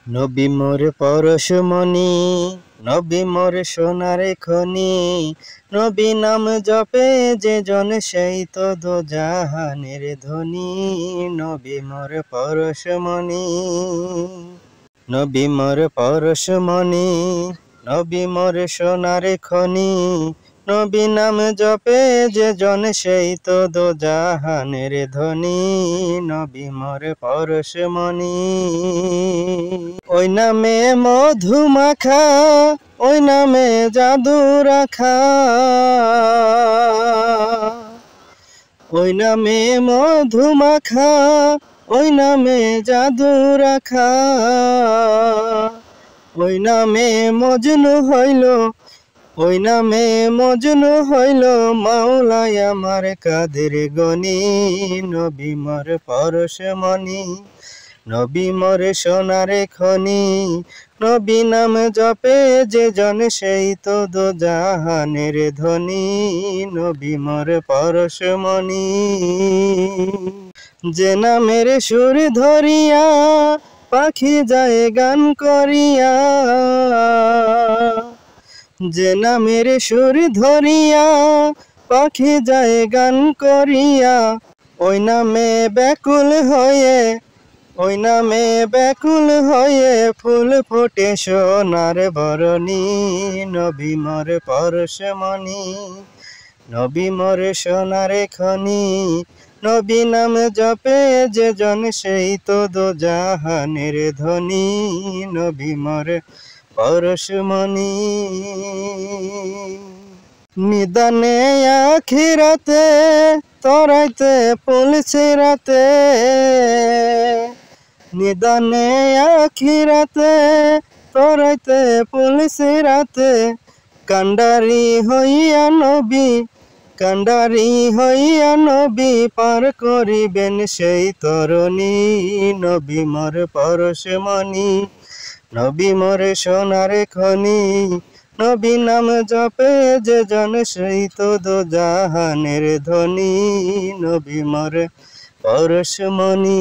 নবী মোর পরশমণি, নবী মোর সোনার খনি। নবী নাম জপে যে জন সেই তো দোজাহানের ধনী। নবী মোর পরশমণি, নবী মোর পরশমণি, নবী মোর সোনার খনি। নবী নাম জপে যে জন সেই তো দোজাহানের ধনী। নবী মোর পরশমণি। ওই নামে মধু মাখা, ওই নামে জাদু রাখা, ওই নামে মধু মাখা, ওই নামে জাদু রাখা। ওই নামে মজনু হইল, ওই নামে মজনু হইল মাওলাই আমার কাদের গনি। নবী মোর পরশমণি, নবী মোর সোনার খনি। নবী নাম জপে যে জন সেই তো দোজাহানের ধনী। নবী মোর পরশমণি। যে নামের সুর ধরিয়া পাখি যায় গান করিয়া, যে নামের সুর ধরিয়া পাখি যায় গান করিয়া। ওই নামে ব্যাকুল হয়ে, ওই নামে ব্যাকুল হয়ে ফুল ফোটে সোনার বরণী। নবী মোর পরশমণি, নবী মোর সোনার খনি। নবী নাম জপে যে জন সেই তো দোজাহানের ধনী। নবী মোর পরশমণি। নিদানে আখিরাতে তরাইতে পুলছে রাতে, নিদানে আখিরাতে তরাইতে পুলছে রাতে। কান্ডারি হইয়া নবী, কান্ডারি হইয়া নবী পার করিবেন সেই তরণী। নবী মোর পরশমণি, নবী মোর সোনার খনি। নবী নাম জপে যে জন সেই তো দোজাহানের ধনী। নবী মোর পরশমণি।